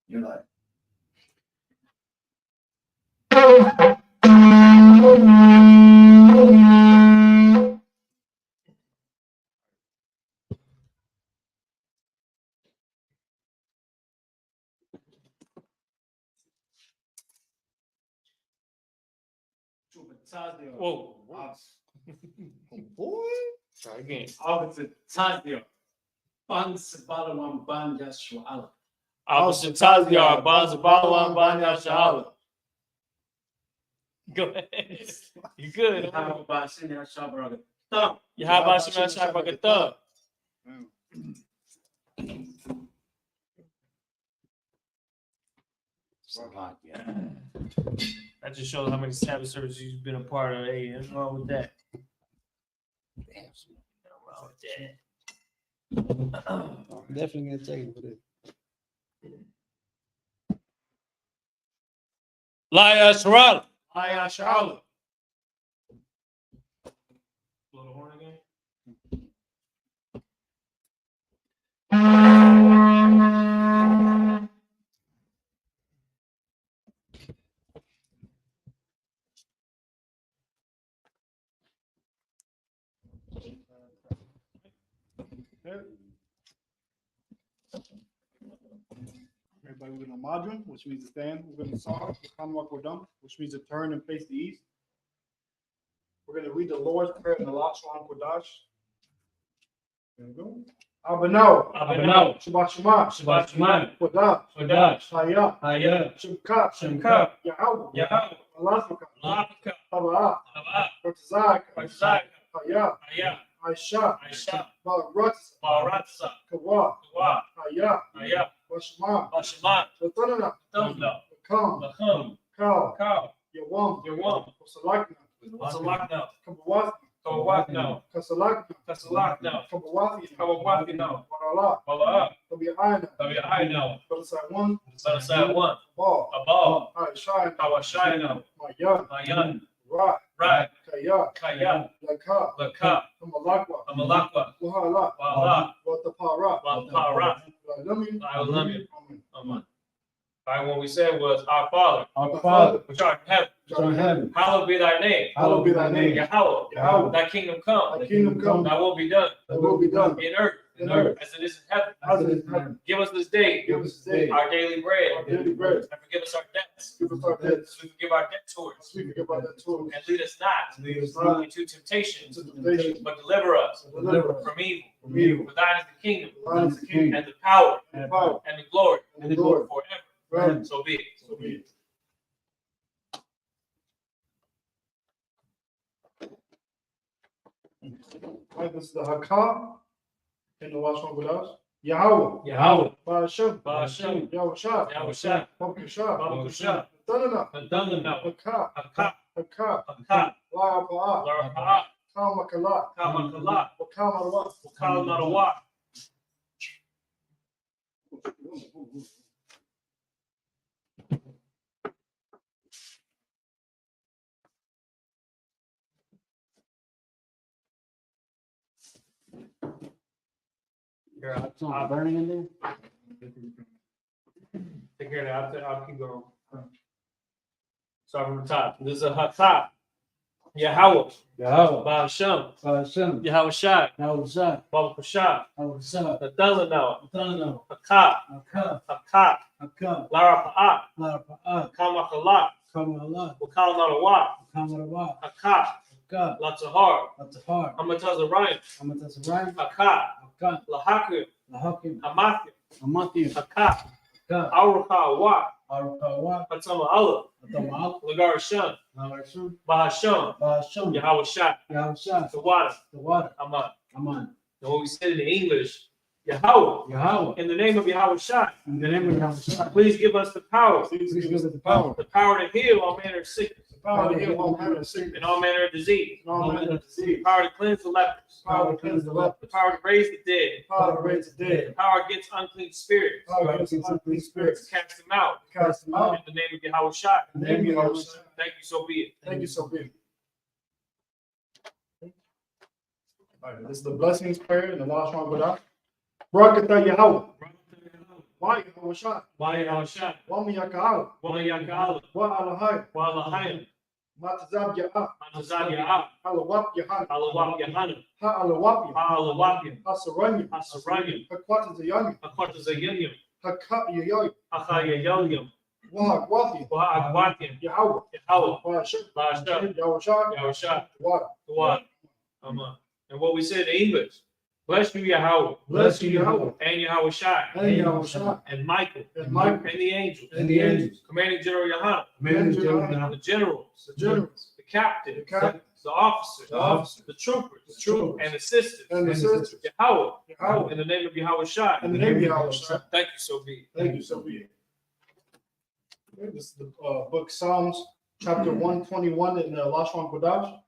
You're like. Whoa. Boy. Try again. Opposite Tazio. Balawan Banya Shuala. Opposite Tazia, Banza Balawan Banya Shahala. Go ahead. You good. How about Senior Shabraga? You have about Shema Shabakata. That just shows how many Sabbath services you've been a part of. Hey, what's wrong with that? Nothing wrong with that. Definitely gonna take it for this. Laya Sharal. Aya Shala. Blow the horn again. Everybody, we're gonna madra, which means to stand. We're gonna saw, which means to turn and face the east. We're gonna read the Lord's Prayer in the last Shalom Kodash. There we go. Abano. Abano. Shabbat Shema. Shabbat Shema. Kodash. Kodash. Haya. Haya. Shemka. Shemka. Yahweh. Yahweh. Alafaka. Lafaka. Haba. Hava. Ratazak. Ratazak. Haya. Haya. Aisha. Aisha. Baratza. Baratza. Kawa. Kawa. Haya. Haya. Bashma. Bashma. Latanana. Thumbna. Kam. Lachum. Kal. Cow. Yawam. Yawam. Wasalakna. What's a lockdown? Kabawatna. Kawakno. Kasalakna. That's a lockdown. Kabawatna. Kawakno. Warala. Wala. Tabi'ayna. Tabi'ayno. Balasai Set aside one. Ball. Above. Aishai. Kawashayno. Mayan. Mayan. Right. Right. Kaya. Kaya. Laka. Laka. Kamalakwa. Amalakwa. Wahala. Wala. Watapara. Wapara. Lami. I will love you. Amen. Amen. All right, what we said was, Our Father, Our Father, which art in heaven, which art in heaven, hallowed be thy name. hallowed be thy name. Yahweh. Yahweh. Thy kingdom come. Thy kingdom come. Thy will be done Thy will be done in earth in earth as it is in heaven. as it is in heaven. Give us this day Give us this day our daily bread. our daily bread. And forgive us our debts. Give us our debts. As we forgive our debtors. As we forgive our debtors. And lead us not Lead us not into temptation, into temptation, but deliver us but deliver us from evil. from evil. For thine is the kingdom, For thine is the kingdom, and the power, and the power, and the glory, and the glory, forever. forever. So be it. So be it. Right, this is the Hakah in the last one with us. Yahweh. Yahweh. Ba'ashem. Ba'ashem. Yahushua. Yahushua. Babakashah. Babakashah. Tanana. Adonai. Hakah. Hakah. Hakah. Hakah. La'apa'ah. Larapa'ah. Kamakala. Kamakala. Wakamarwa. Kalmarawa. Something burning in there? Take care of that. I'll keep going. Start from the top. This is a Hakah. Yahweh. Yahweh. Ba'ashem. Ba'ashem. Yahushua. Yahushua. Babakashah. Yahushua. Adonai. Tanana. Hakah. Hakah. Hakah. Hakah. Larapa'ah. La'apa'ah. Kamakala. Kamala. Kalmarawa. Kamarwa. Hakah. Hakah. Latzahar. Latahar. Hamatazarayim. Amatasarayim. Hakah. Hakah. Lahakim. Lahakim. Hamathim. Amathim. Hakah. Hakah. Arukawa. Arukawa. Hatama Allah. Atamal. Lagarasham. Nalarshun. Bahasham. Ba'ashem. Yahushua. Yahushua. The water. The water. Aman. Aman. And what we said in English, Yahweh. Yahweh. In the name of Yahushua. In the name of Yahushua. Please give us the power. Please give us the power. The power to heal all manner of sickness. The power to heal all manner of sickness. And all manner of disease. And all manner of The disease. power to cleanse the lepers. The power to cleanse the The lepers. power to raise the dead. The power to raise the The dead. power against unclean spirits. The power against unclean spirits. Cast them out. Cast them out. In the name of Yahushua. In the name of Yahushua. Thank you, so be it. Thank you so big. All right, this is the blessings prayer in the last one. Barakatah Yahweh. Why Hawashat? Why Hawashat? Wami Yakal. Why Yakal? Wa Alahai. Why Lahayim? Matazab Ya'a. Matazab Ya'ab. Alawap Yahan. Alawab Yahanam. Ha Alawapim. Alawabim. Hasaranyim. Hasarayim. Hakwata Zayanyim. Akwartazayinim. Hakat Yayoy. Achayayoyim. Wahagwatim. Wa'agwatim. Yahweh. Yahweh. Wahashim. Lashab. Yahushat. Yahushat. Water. What? And what we said in English. Bless you, Yahweh. Bless you, Yahweh. And Yahweh Shai. And Yahushat. And Michael. And Michael. And the angels. And the angels. Commanding General Yohanan. The generals. The generals. The captains. The captains. The officers. The officers. The troopers. The troopers. And the sisters. And the sisters. Yahweh. Yahweh. In the name of Yahweh Shai. In the name of Yahushat. Thank you, so be it. Thank you, so be it. Okay, this is the book Psalms, chapter 121 in the Lashon Kodash.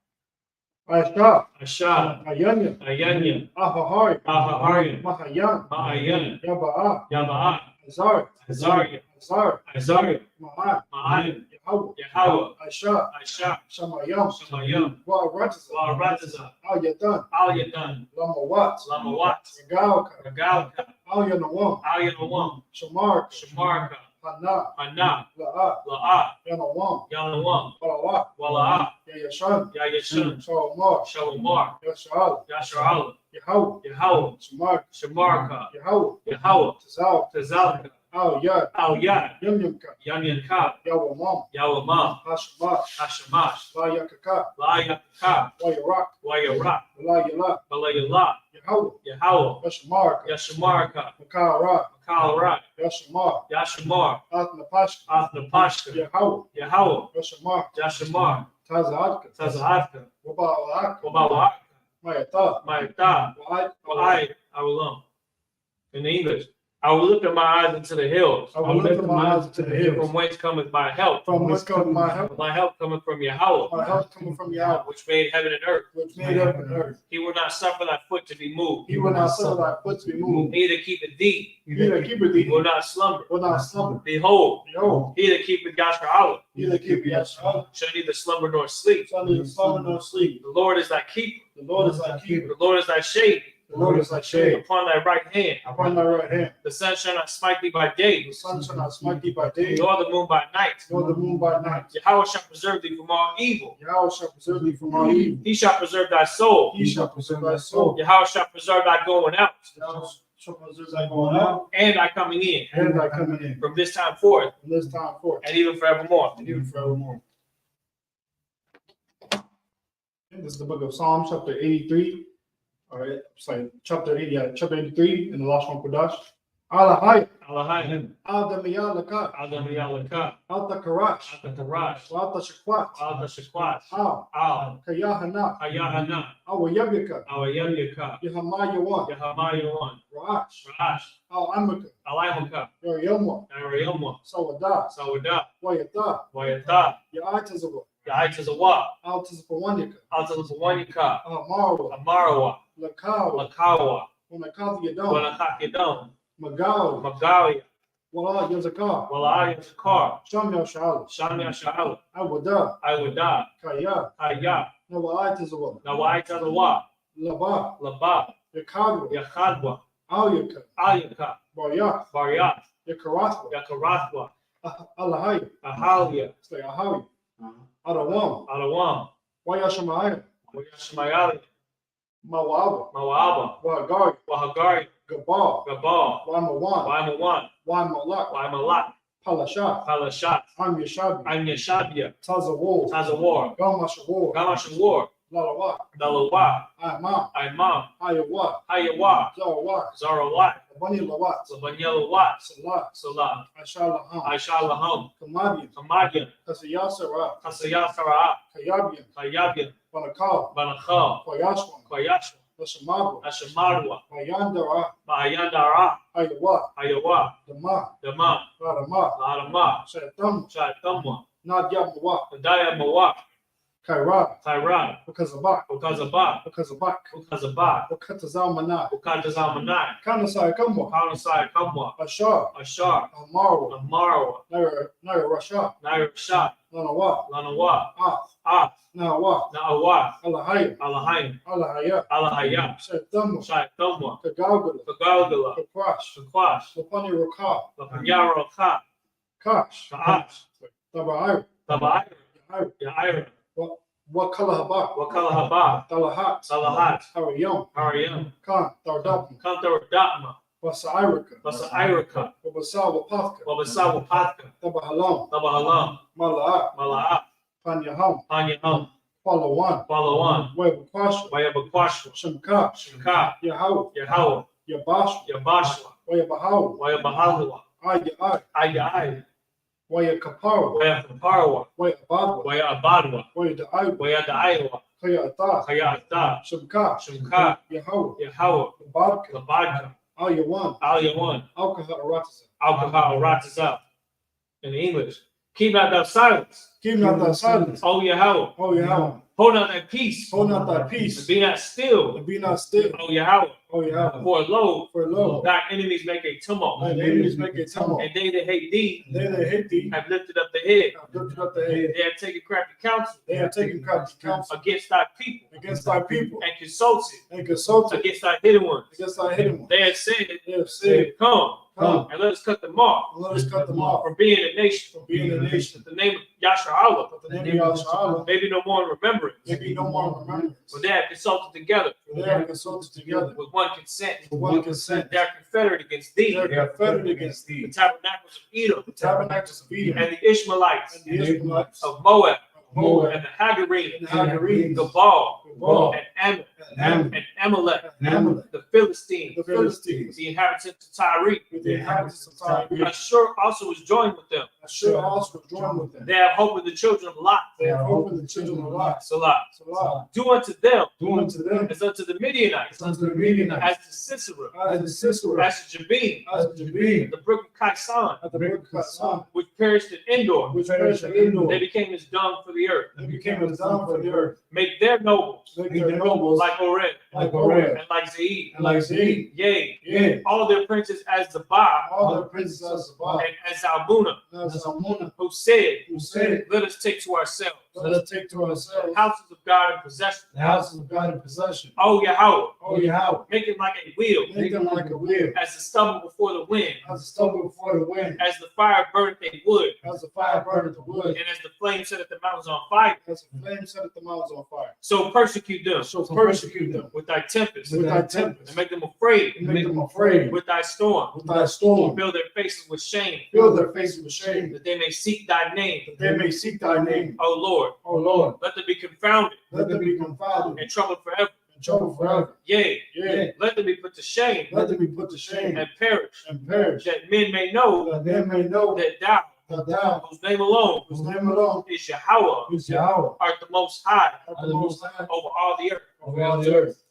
Aisha, Asha. Ayanya, Ayanya. Ahahari, Ahaharim. Mahayan, Ma'ayan. Yaba'a, Yama'a. Azar, Azariah. Azar, Azariah. Ma'an, Ma'ayan. Yahweh, Yahweh. Aisha, Asha. Shamayam, Shamayam. Wa'arataza, Wa'arataza. Al-Yatan, Al-Yadan. Lamawat, Lamawat. Regalka, Regalka. Al-Yanawam, Al-Yanawam. Shamar, Shamarka. Hana, Hana. La'a, La'a. Yanawam, Yanawam. Walawat, Wala'a. Yayashan, Yayashan. Shalomar, Shalomar. Yashal, Yashar'al. Yahweh, Yahweh. Shamar, Shamarka. Yahweh, Yahweh. Tazal, Tazalka. Al-Yad, Al-Yad. Yamyamka, Yanyanka. Yawamam, Yawamam. Hashamash, Hashamash. Layakaka, La'yakaka. Wayarak, Wayarak. Walayala, Balayala. Yahweh, Yahweh. Yashamarka, Yashamarka. Makara, Kalra. Yashamar, Yashamar. Atnapashka, Athnapashka. Yahweh, Yahweh. Yashamar, Yashamar. Tazahadka, Tazahadka. Waba'alaka, Wabawaka. Mayata, Ma'ita. Wa'ai, I will love. In English, I will lift up my eyes into the hills. I will lift up my eyes to the hills. From whence cometh my help? From whence cometh my help? My help cometh from Yahweh, My help coming from Yahweh, which made heaven and earth. which made heaven and earth. He will not suffer thy foot to be moved. He will not suffer thy foot to be moved. He that keepeth thee He that keepeth thee will not slumber. will not slumber. Behold, Behold, he that keepeth Yashar'al he that keepeth Yahweh shall neither slumber nor sleep. shall neither slumber nor sleep. The Lord is thy keeper. The Lord is thy keeper. The Lord is thy shade The Lord is thy shade upon thy right hand. upon thy right hand. The sun shall not smite thee by day, The sun shall not smite thee by day, nor the moon by night. nor the moon by night. Yahweh shall preserve thee from all evil. Yahweh shall preserve thee from all evil. He shall preserve thy soul. He shall preserve thy soul. Yahweh shall preserve thy going out Yahweh shall preserve thy going out and thy coming in and thy coming in from this time forth from this time forth and even forevermore. and even forevermore. And this is the book of Psalms, chapter 83. All right, sorry, chapter 80, chapter 83 in the Lashon Kodash. Alahai, Alahayim. Al-Damiyalaka, Adam Yalaka. Al-Takarash, Atarash. Al-Tashakwat, Al Tashakwat. Al, Al. Kayahana, Ayahana. Al-Yabyaka, Awayamyaka. Yahamayawan, Yahamayawan. Ra'ash, Rash. Al-Amaka, Alayamaka. Yoryamwa, Arielma. Sawada, Sawada. Wayata, Wayata. Ya'atazawa, Yaitazawa. Al-Tazapawanyaka, Altazawanyaka. Al-Marwa, Amarawa. Lakawa, Lakawa. Wanakathiyadam, Walakakidam. Magawa, Magalia. Wala Yazaka, Walayakar. Shamya Sha'al, Shamya Sha'al. Awada, Iwada. Kaya, Kaya. Nawa'atazawa, Nawaitazawa. Laba, Laba. Yakadwa, Yakhadwa. Alyaka, Ayaka. Baryak, Baryat. Yakarathwa, Yakarathwa. Alahai, Ahalia. say Ahawi, Adawam, Alawam. Wayashamayim, Wayashmayali. Mawaba, Mawaba. Wagari, Wahagari. Gabal, Gabal. Wamawan, Waimawan. Wamalak, Waimalak. Palashat, Palashat. Amyashabi, Anyashabia. Tazawol, Tazawar. Gamashawor, Gamashawar. Lalawat, Dalawa. Imam, Imam. Hayawat, Hayawa. Zawat, Zarawat. Bani Lawat, Zabanyalawat. Salat, Salah. Ashalaham, Aishalaham. Kamadian, Kamadian. Kasayasara, Kasayasara. Kayabian, Kayabian. Banakal, Banakha. Koyashwan, Koyashwa. Lashamagwa, Ashamarwa. Mayandara, Mahayandara. Hayawat, Hayawa. Dama, Dama. Radama, Ladama. Shaitam, Shaitamwa. Nadyamawat, Dayamawa. Kaira, Tyra, Ukazabak, Ukazabak, Ukazabak, Ukazabak, Ukatazalmanai, Ukatazalmanai, Kanasai Kamwa, Kaunasai Kamwa, Ashar, Ashar, Amarwa, Amarawa, Naira Rasha, Nair Shah, Lanawa, Lanawa, Ah, Ah, Nawa, Naawa, Alahaya, Alahayim, Alahaya, Alahaya, Shatamwa, Shai Thamwa, Kagalgula, Kagalgala, Kakrash, Kakwash, Lapani Raka, Lapanyara Ka, Kash, Kaash, Tabair, Tabair, Yair, Yair, Wakalahaba, Wakala Haba, Talahat, Salahat, Hariyam, Hariyam, Khan, Tardapma, Kantar Datma, Wasairika, Basa Iraka, Wabasawa Pathka, Wabasawa Patka, Tabahalam, Tabahalam, Mala'a, Mala'a, Panyaham, Panyaham, Palawan, Palawan, Wabakwasha, Wayabakwashwa, Shamka, Shaka, Yahau, Yahawa, Yabash, Yabashwa, Wayabahaw, Wayabahalwa, Ayai, Ayai, Wayakapawa, Wayaparawa, Wayabadwa, Wayabadwa, Wayadaiwa, Wayadaiwa, Kayata, Kayata, Shamka, Shimka, Yahau, Yahawa, Labadka, Labadka, Ayawan, Alyawan, Alkaha Arataza. Alcohol Ratazah. In English, keep not thy silence. Keep not thy silence, O Yahweh, O Yahweh. hold not thy peace. Hold not thy And peace, be not still. and be not still, O Yahweh, O Yahweh. for lo, For lo, thy enemies make a tumult. thine enemies make a tumult, And they that hate thee and they that hate thee have lifted up the head. have lifted up the head. They have taken crafty counsel They have taken crafty counsel against thy people against thy people, and consulted and consulted against thy hidden ones. against thy hidden ones. They have said, They have said, come Come, and let us cut them off and let us cut them off from being a nation. from being a nation. That the name of Yasharallah But the name of Yahshua may be no more in remembrance. may be no more in remembrance. For they have consulted together For they have consulted together with one consent. with one consent. They are confederate against thee, They are confederate against the thee, tabernacles of Edom, the tabernacles of Edom, and the Ishmaelites and the Israelites of Moab, of Moab, and the Hagarenes, and the Hagarenes, Gabal, Gabal, and Ammon, and Ammon, and Amalek, and Amalek, the Philistines, the Philistines, the inhabitants of Tyre. with the inhabitants of Tyre. Ashur also was joined with them. Ashur also was joined with them. They have hope in the children of Lot. They have opened the children of Lot. Salah. Salah. Do unto them Do unto them as unto the Midianites, as unto the Midianites, as to Sisera, as the Sisera, as to Jabin, as the Jabin, the brook of Kaisan, at the brook of Kassan, which perished in Endor. which perished in Endor. They became as dung for the earth. They became a down for the earth. Make their nobles Make their nobles like Oreb like Oreb, and like Zeid. and like Zeid. Yea, Yea, all their princes as Zabah all the princes of Sabbath, and as Zalmunna, and as Amunah, who said, who said, let us take to ourselves let us take to the ourselves houses of God in possession. the houses of God in possession. O Yahweh, O Yahweh, make it like a wheel, make them like a wheel, as the stubble before the wind, as the stubble before the wind, as the fire burneth a wood, as the fire burneth the wood, and as the flame setteth the mountains on fire. as the flame setteth the mountains on fire. So persecute them So persecute them with thy tempest, with thy and tempest, make them afraid and make them afraid with thy storm. with thy storm. Fill their faces with shame, Fill their faces with shame, that they may seek thy name. that they may seek thy name. O Lord, O Lord, let them be confounded let them be confounded and troubled forever. and troubled forever. Yea, Yea, let them be put to shame let them be put to shame and perish, and perish, that men may know that they may know that thou, that thou, whose name alone whose name alone is Yahweh, is Yahweh, art the most high art the most high over all the earth. over all the earth.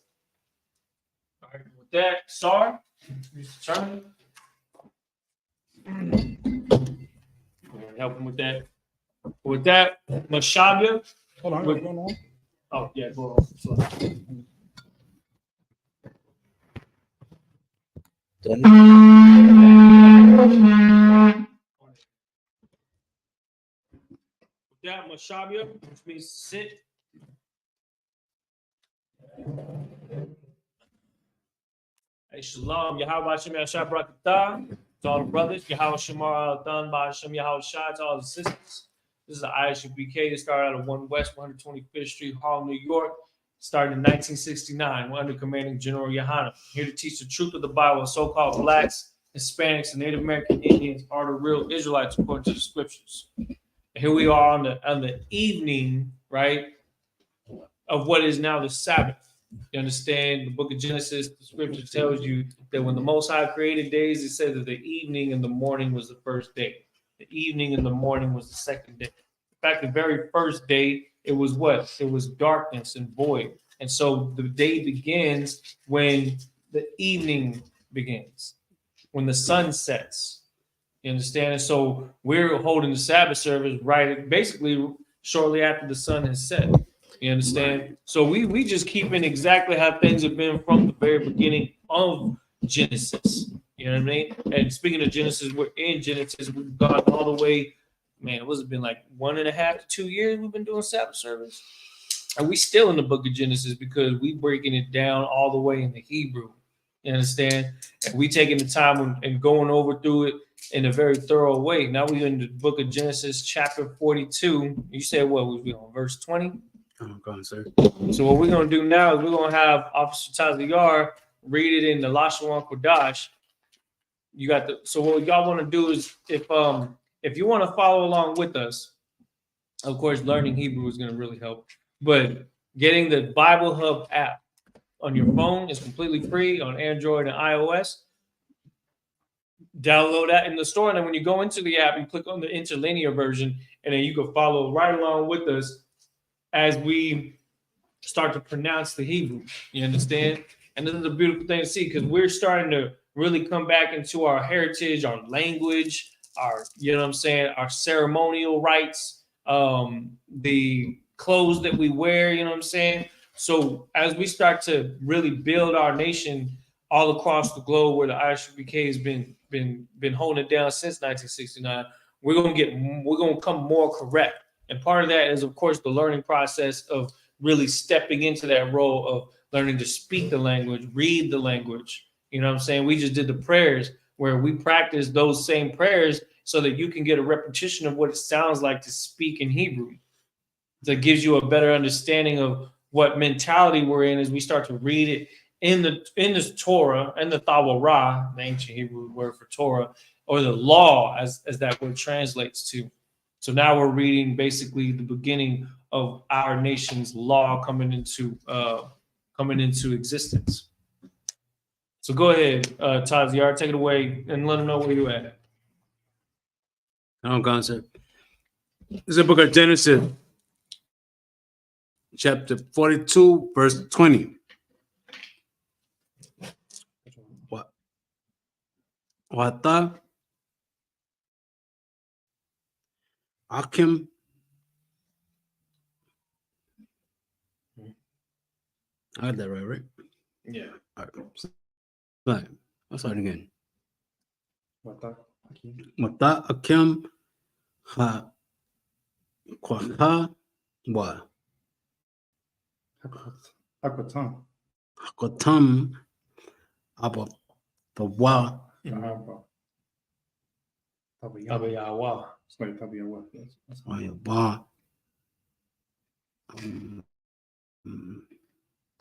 All right, with that, Sar, Mr. Turner. Help him with that. With that, Mashabia. Hold on, what's going on? Oh, yeah, go on. With that, Mashabia, which means sit. Hey, Shalom, Yahweh Hashem Yahshua Barakatah, to all the brothers, Yahweh Shemar Al-Dan, Hashem Yahweh Shai, to all the sisters. This is the Isupk that started out of 1 West 125th Street, Harlem, New York. Started in 1969. We're under commanding General Yohanan. Here to teach the truth of the Bible. So-called blacks, Hispanics, and Native American Indians are the real Israelites according to the scriptures. And here we are on the evening, right, of what is now the Sabbath. You understand the book of Genesis, the scripture tells you that when the Most High created days, it said that the evening and the morning was the first day. The evening and the morning was the second day. In fact, the very first day, it was what? It was darkness and void. And so the day begins when the evening begins, when the sun sets. You understand? And so we're holding the Sabbath service right basically shortly after the sun has set. You understand? So we just keeping exactly how things have been from the very beginning of Genesis. You know what I mean? And speaking of Genesis, we're in Genesis. We've gone all the way. Man, what's it been like 1.5 to 2 years we've been doing Sabbath service? And we still in the book of Genesis because we breaking it down all the way in the Hebrew. You understand? And we taking the time and going over through it in a very thorough way. Now we're in the book of Genesis, chapter 42. You said what was we on verse 20? I'm going, sir. So what we're gonna do now is we're gonna have Officer Tazayar read it in the Lashawan Kodash. You got the so what y'all want to do is if you want to follow along with us, of course, learning Hebrew is gonna really help. But getting the Bible Hub app on your phone is completely free on Android and iOS. Download that in the store, and then when you go into the app, you click on the interlinear version, and then you can follow right along with us as we start to pronounce the Hebrew. You understand? And this is a beautiful thing to see because we're starting to really come back into our heritage, our language, our, you know what I'm saying, our ceremonial rites, the clothes that we wear, you know what I'm saying? So as we start to really build our nation all across the globe where the Isupk has been holding it down since 1969, we're gonna come more correct. And part of that is, of course, the learning process of really stepping into that role of learning to speak the language, read the language. You know what I'm saying? We just did the prayers where we practice those same prayers so that you can get a repetition of what it sounds like to speak in Hebrew. That gives you a better understanding of what mentality we're in as we start to read it in the Torah and the Tawara, the ancient Hebrew word for Torah, or the law as that word translates to. So now we're reading basically the beginning of our nation's law coming into existence. So go ahead, Taziar, take it away and let them know where you're at. I'm going, sir. This is the book of Genesis, chapter 42, verse 20. What? Wata Akim. I got that right? Yeah. All right. I'll start again. Mata Akim Ha Kwaha Wa Hakotam. Hakotam Abba the Wa Abayawa. Sorry, Tabiyawa. Yes. Wa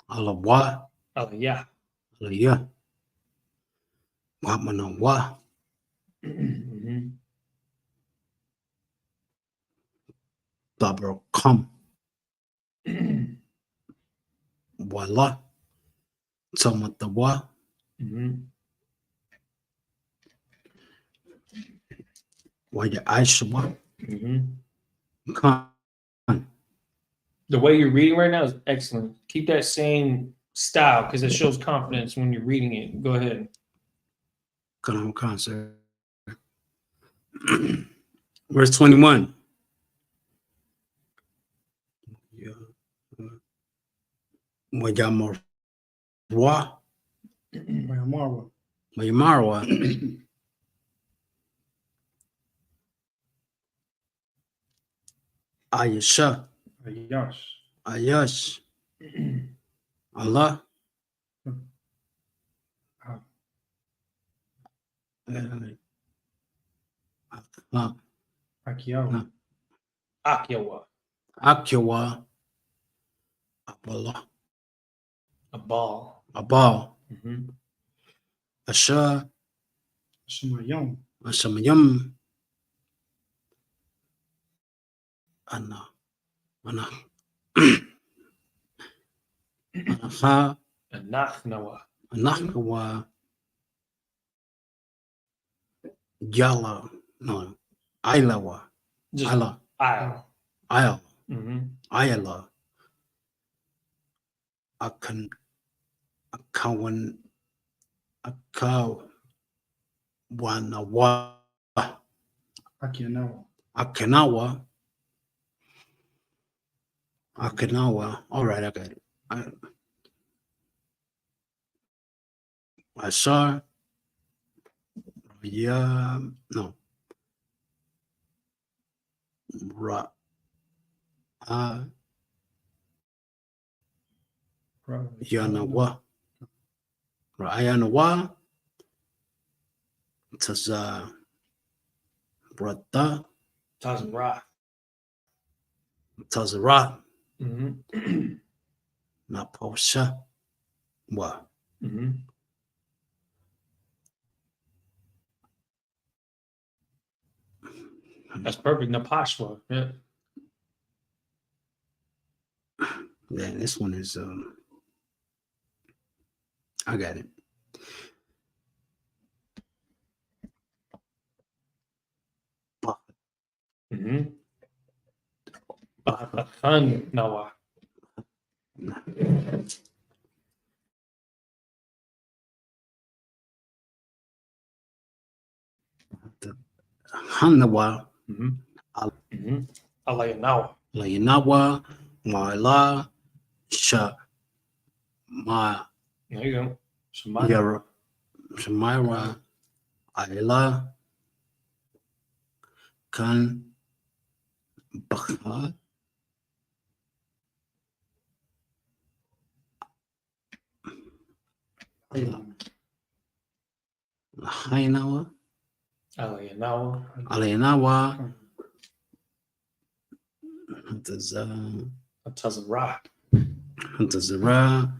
Alawa Yeah. Alaya Wamana Wa Dabra Kam Wala Samatawa Waya Aishwa Khan. The way you're reading right now is excellent. Keep that same style because it shows confidence when you're reading it. Go ahead. Khan, sir. Verse 21. Wayamarwa Mayamara. Mayamarwa Ayasha Ayash. Ayash Allah Akiyawa. Akyawa. Akyawa Abala A ball. Abal Asha Shemayam. Ashamayam Anna Anaha Anachnawa. Anakawa Yala no Ailawa Just Ala Isle. Ayala Mm-hmm. Ayala Akawan Akawanawa Akinawa. Akanawa Okinawa. All right, I got it. I saw. Yeah, no. Ra. Yanawa. Rayanawa. Taza. Brata. Tazara. Tazara. Mm-hmm. Naposha. Wa. Mm-hmm. That's perfect. Napashwa. Yeah. Yeah, this one is I got it. Mm-hmm. Bahan Nawa. Hanawa. Mm-hmm. Mm-hmm. Alayanawa. Layanawa. Maila. Sha. Ma. There you go. Shemaya. Yara. Shemaira. Ayla. Kan. Bakha. Hainawa. Alayanawa. Alenawa. Tazara. Huntazara.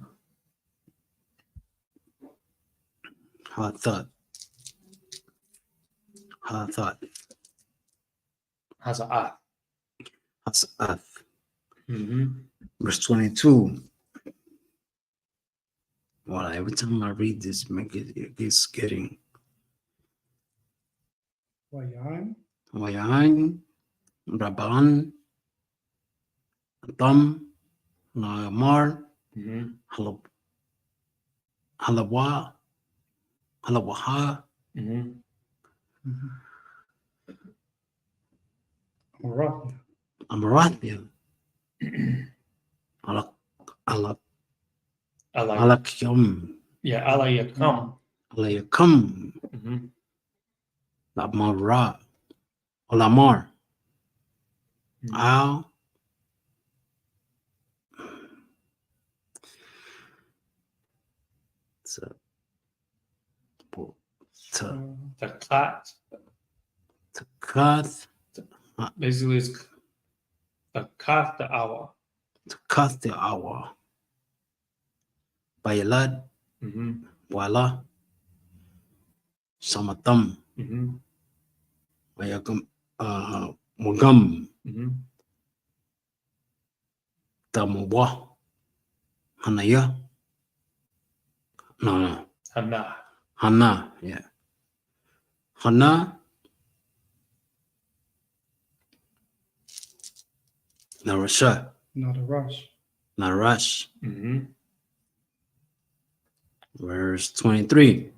Hathat. Hathat. Haza'at. Hasath. Mm-hmm. Verse 22. Well, every time I read this, it gets getting. Wayan. Wayan. Raban. Tam. Nagamar. Mm-hmm. Halawa. Halawaha. Mm-hmm. Amarathia. Amarathia. Alak. Alak. Alay. Alakyam. Yeah, alayakam. Alayakam. Mm-hmm. Lamara. Olamar. Al. Takat. Takat. Basically, it's takat the hour. Takat the hour. Bayalad. Mm-hmm. Wala. Samatam. Mm-hmm. Mayagam. Mugam. Mm-hmm. Tamuwa. Hanaya. No. Hana. Hana. Yeah. Hana. Narasha. Not a rush. Narash. Mm-hmm. Verse 23.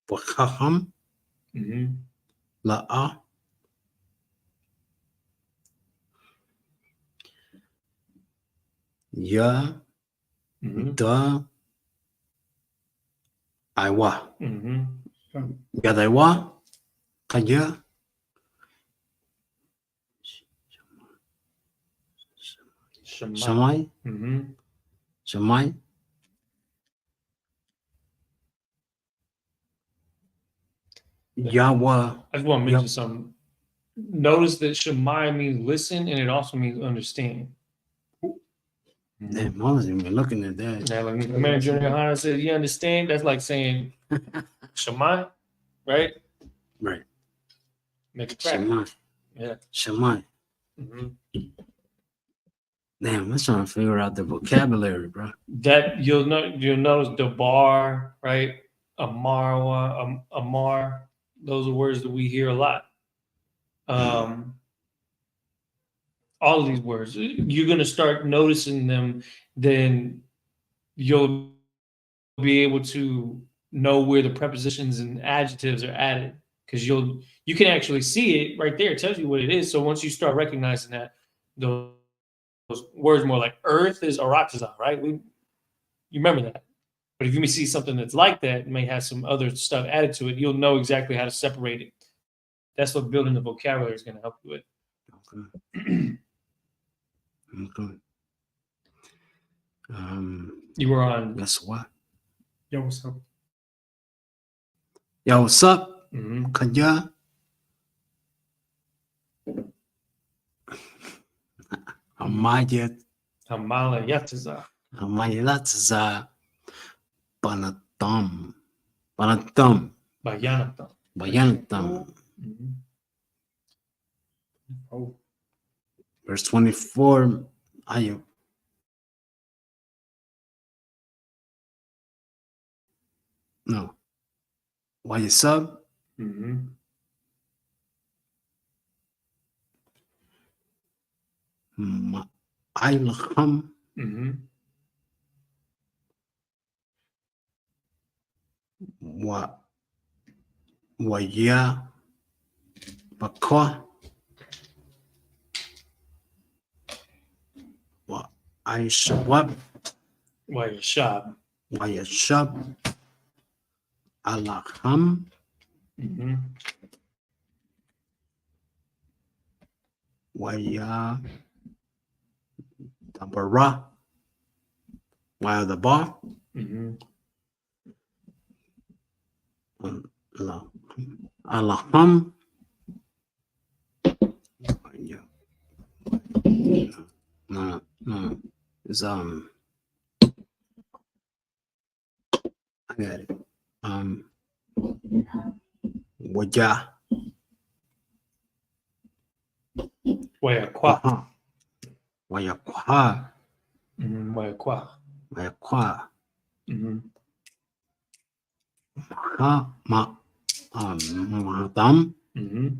Wakaham. Mm-hmm. La'a. Ya. Mm-hmm. Da. Aiwa. Mm-hmm. Yadaiwa. Kaya. Shema. Shamai. Mm-hmm. Shamai. Yawa. I just want to mention something. Notice that Shemai means listen, and it also means understand. Damn, I wasn't even looking at that. Yeah, like Commander Junior Hana said, you understand? That's like saying Shemai, right? Right. Make it crack. Shamai. Yeah. Shamai. Mm-hmm. Damn, I'm trying to figure out the vocabulary, bro. That you'll notice the bar, right? Amarwa, Amar. Those are words that we hear a lot. All of these words, you're going to start noticing them, then you'll be able to know where the prepositions and adjectives are added, because you can actually see it right there. It tells you what it is. So once you start recognizing that, those words more like earth is aratiza, right? You remember that. But if you see something that's like that, it may have some other stuff added to it, you'll know exactly how to separate it. That's what building the vocabulary is going to help you with. Okay. Okay. You were on. Guess what? Yo, what's up? Yo, what's up? Mhm. Kanya? Amaya Hamala Yatiza. Latza Banatam. Banatam. Bayanata. Bayanatam. Mhm. Oh, Verse 24. Ayo. No. Why you sub? Mhm. Ailham. Mhm. Waya Bakwa Wa Aishawab Wayashab. Wayashab Alaham Mhm. Waya Dabara Waya the bar Mhm. Alaham no it's I got it Wajah Wayakwa. Wayakwa Mhm. Wayakwa. Wayakwa Mhm. Mahadam Mhm.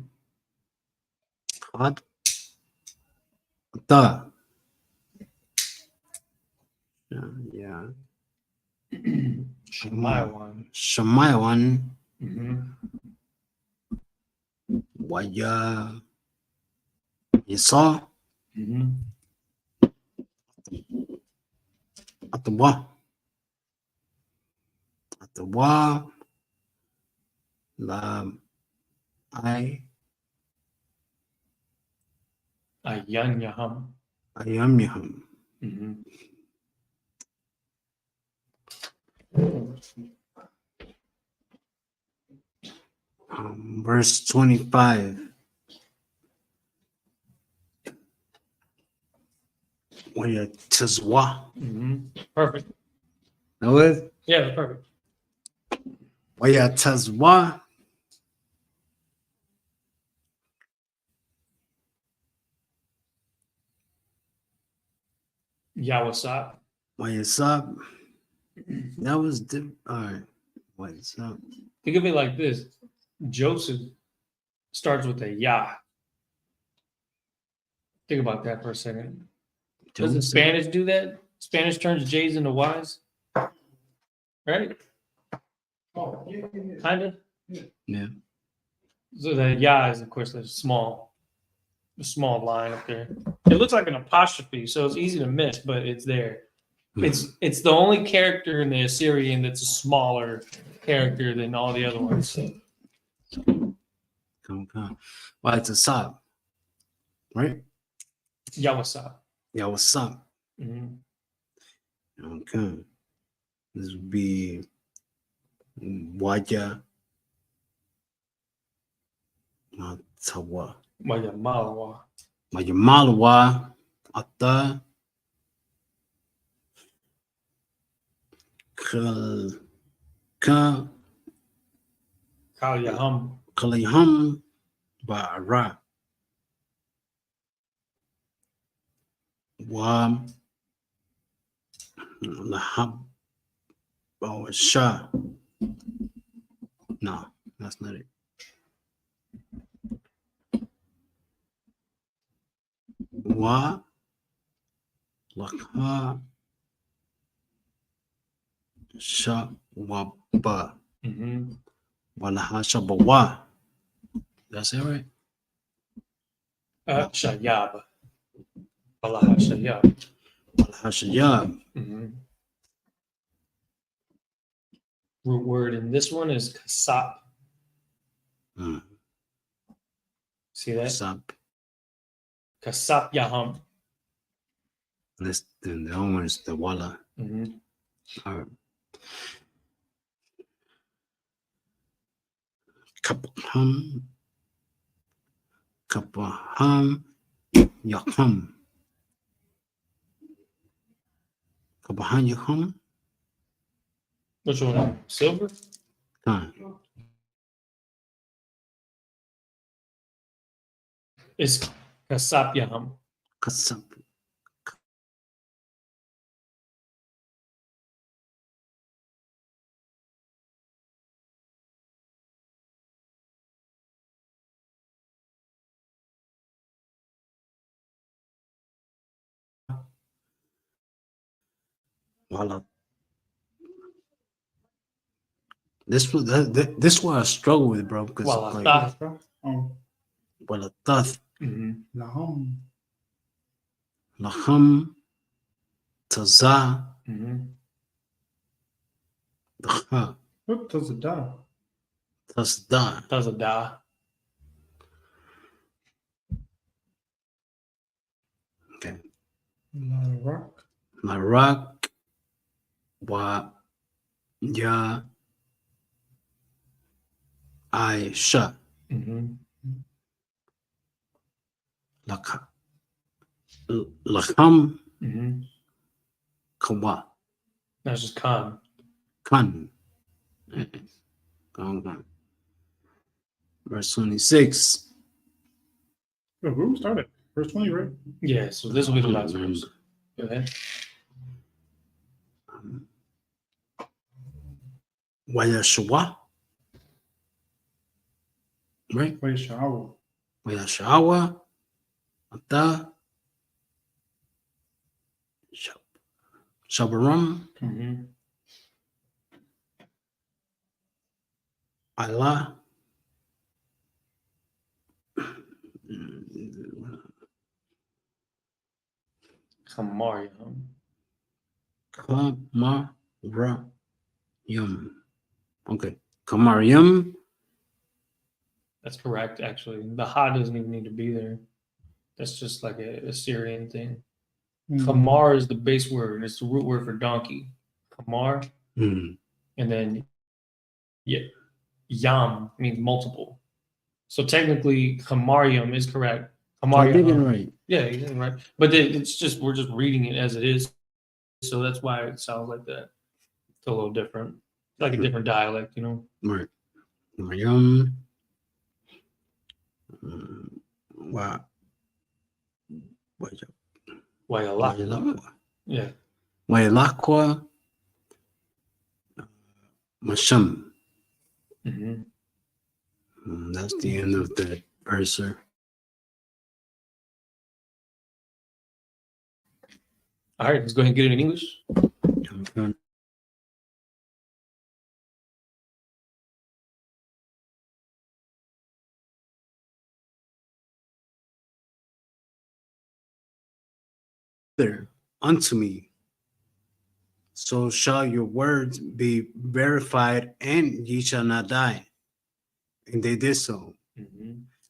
Had the yeah Shemaiwan. Shemaiwan Mhm. Waya Yisa Mhm. Atawa La I Ayanyaham. Ayamyaham Mhm. verse 25 Waya Tizwa Mhm. Perfect. Know it? Yeah, that's perfect. Waya Tizwa Yawasap. Waya Sub that was all right Waya Sub Think of it like this. Joseph starts with a Yah. Think about that for a second. Doesn't Spanish do that? Spanish turns J's into Y's. Right? oh, yeah. Kind of. Yeah. So the Yah is, of course, the small line up there. It looks like an apostrophe, so it's easy to miss, but it's there. It's the only character in the Assyrian that's a smaller character than all the other ones. Come. Why it's a sub, right? Yawasap. Yeah, what's up? Mm-hmm. Okay. This would be Waya Matawa. Mayamalawa. Mayamalawa Ata Kalyaham. Kaliham Bara Wa Lahab Shah. No, that's not it. Wa Lakha Shababa Mm-hmm. Walaha Shabawa. That's it, right? Shayab. Allah Hashayab. Hashayab. Root word in this one is kasap. See that? Kasap. Kasap Yaham. This the other one is the wala. All right. Kapaham. Kapaham. Yakham. Kapaham Yakham. Which one? Silver? Time. It's kasap Yaham. Kasap. Wala. This was this is what I struggle with, bro. Because like, Walata. wala tath, Laham. laham, taza, dha, What does it die? tasda. That's a da. Okay. Rock. Marak, wa, ya, Aisha, lakha, laham, kawa, That's just Khan. kan. Kan. Verse 26. Where we started? Verse 20, right? Yeah, so this will be the last verse. Go ahead. Wayashua. Right? Wait, shower. Wayashawa. Ata. Shabaram. Allah. Khamar Yaham. Kamarayam. Okay. Kamarayam. That's correct, actually. The ha doesn't even need to be there. That's just like a Syrian thing. Khamar is the base word, and it's the root word for donkey. Khamar. And then yam means multiple. So technically, Khamarium is correct. I did it right. Yeah, you did it right. But it's just we're just reading it as it is. So that's why it sounds like that. It's a little different. It's like a different dialect, you know. Right. Kamarayam. Wa. Wayalak. Yeah. Wailakwa. Masham. That's the end of that verse, sir. All right, let's go ahead and get it in English. Okay. Unto me, so shall your words be verified, and ye shall not die. And they did so.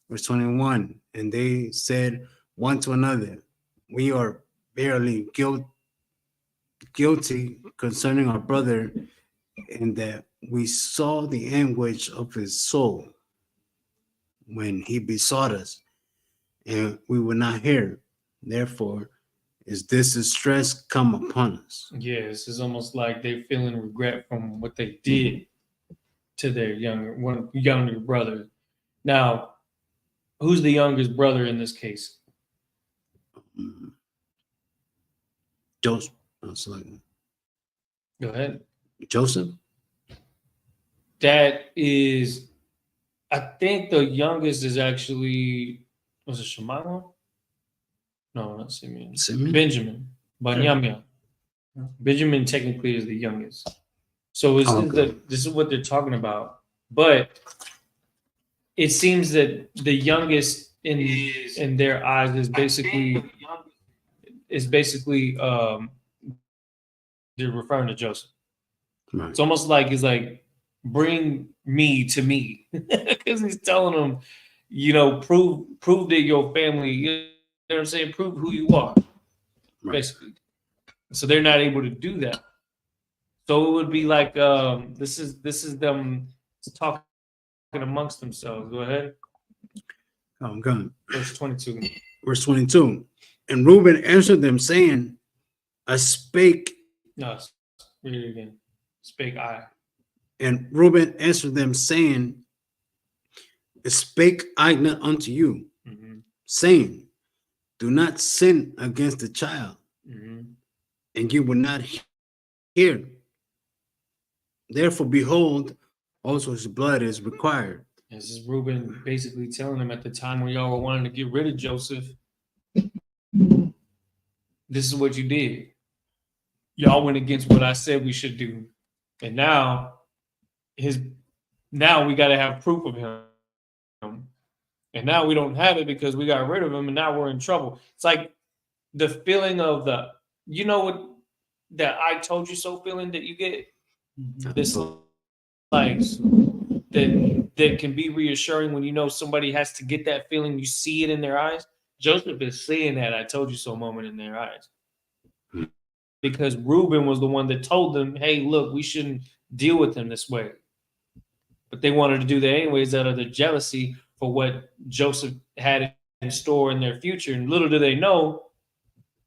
Verse 21. And they said one to another, we are barely guilty concerning our brother, in that we saw the anguish of his soul when he besought us, and we would not hear. Therefore, is this distress come upon us? Yeah, this is almost like they're feeling regret from what they did to their younger brother. Now, who's the youngest brother in this case? Joseph. Go ahead. Joseph? That is, I think the youngest is actually, was it Shemaiah? No, not Simeon. Simeon? Benjamin. Banyamia. Benjamin technically is the youngest. So this is what they're talking about. But it seems that the youngest in their eyes is basically is basically they're referring to Joseph. Right. It's almost like he's like, bring me to me, because he's telling them, you know, prove that your family, you know what I'm saying, prove who you are, Right. basically. So they're not able to do that. So it would be like this is them talking amongst themselves. Go ahead. I'm going. Verse 22. Verse 22. And Reuben answered them, saying, I spake. No, read it again. Spake I. And Reuben answered them, saying, spake I not unto you, saying, do not sin against the child, and you will not hear. Therefore, behold, also his blood is required. This is Reuben basically telling them at the time when y'all were wanting to get rid of Joseph, this is what you did. Y'all went against what I said we should do. And now we got to have proof of him. And now we don't have it because we got rid of him, and now we're in trouble. It's like the feeling of you know what, that I told you so feeling that you get? This like that can be reassuring when you know somebody has to get that feeling. You see it in their eyes. Joseph is seeing that I told you so moment in their eyes. Because Reuben was the one that told them, hey, look, we shouldn't deal with him this way. But they wanted to do that anyways out of their jealousy for what Joseph had in store in their future. And little do they know,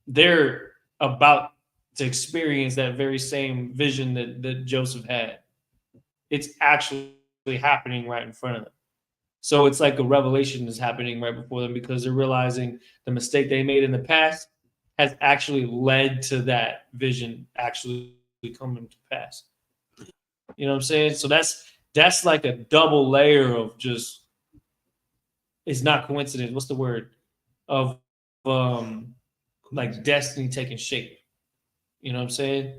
they're about to experience that very same vision that Joseph had. It's actually happening right in front of them. So it's like a revelation is happening right before them, because they're realizing the mistake they made in the past has actually led to that vision actually coming to pass. You know what I'm saying? So that's like a double layer of just, it's not coincidence. What's the word? Of like destiny taking shape. You know what I'm saying?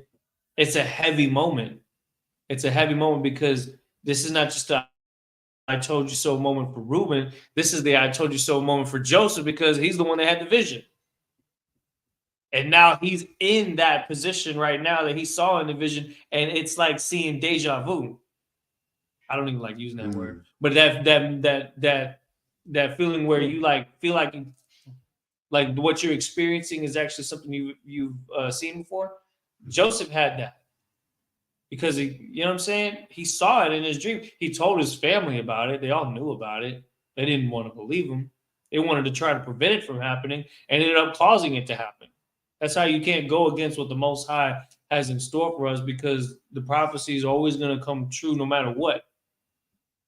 It's a heavy moment. It's a heavy moment because this is not just a I told you so moment for Reuben. This is the I told you so moment for Joseph, because he's the one that had the vision. And now he's in that position right now that he saw in the vision, and it's like seeing deja vu. I don't even like using that word, but that feeling where you like feel like what you're experiencing is actually something you've seen before. Joseph had that because you know what I'm saying? He saw it in his dream. He told his family about it. They all knew about it. They didn't want to believe him. They wanted to try to prevent it from happening, and ended up causing it to happen. That's how you can't go against what the Most High has in store for us, because the prophecy is always going to come true no matter what.